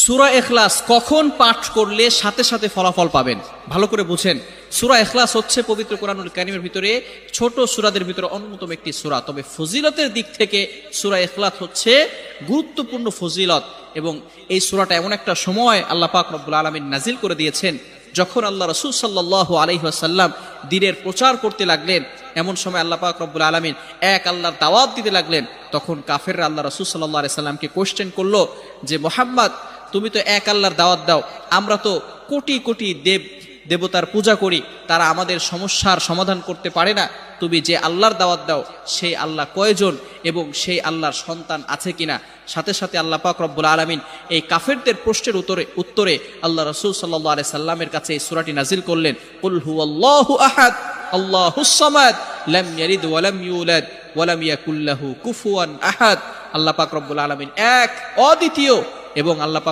সূরা ইখলাস কখন পাঠ করলে সাথে সাথে ফলাফল পাবেন ভালো করে বুঝেন। সূরা ইখলাস হচ্ছে পবিত্র কোরআনুল কারীমের ভিতরে ছোট সূরাদের ভিতরে অন্যতম একটি সূরা। তবে ফজিলতের দিক থেকে সূরা ইখলাস হচ্ছে গুরুত্বপূর্ণ ফজিলত, এবং এই সূরাটা এমন একটা সময় আল্লাহ পাক রব্বুল আলামিন নাজিল করে দিয়েছেন যখন আল্লাহ রাসূল সাল্লাল্লাহু আলাইহি ওয়াসাল্লাম দ্বীনের প্রচার করতে লাগলেন। এমন সময় আল্লাহ পাক রব্বুল আলামিন এক আল্লাহর দাওয়াত দিতে লাগলেন। তখন কাফেররা আল্লাহ রাসূল সাল্লাল্লাহু আলাইহি সাল্লামকে কোশ্চেন করলো যে মুহাম্মদ, তুমি তো এক আল্লাহর দাওয়াত দাও, আমরা তো কোটি কোটি দেবতার পূজা করি, তারা আমাদের সমস্যার সমাধান করতে পারে না। তুমি যে আল্লাহর দাওয়াত দাও সেই আল্লাহ কয়জন এবং সেই আল্লাহর সন্তান আছে কিনা? সাথে সাথে আল্লাহ পাক রব্বুল আলামিন এই কাফেরদের প্রশ্নের উত্তরে আল্লাহ রাসূল সাল্লাল্লাহু আলাইহি সাল্লামের কাছে এই সূরাটি নাজিল করলেন, কুল হুয়াল্লাহু আহাদ আল্লাহুস সামাদ লাম ইয়ালিদ ওয়া লাম ইউলাদ ওয়া লাম ইয়াকুল লাহু কুফুয়ান আহাদ। আল্লাহ পাক রব্বুল আলামিন এক, অদ্বিতীয়, এবং আল্লাহ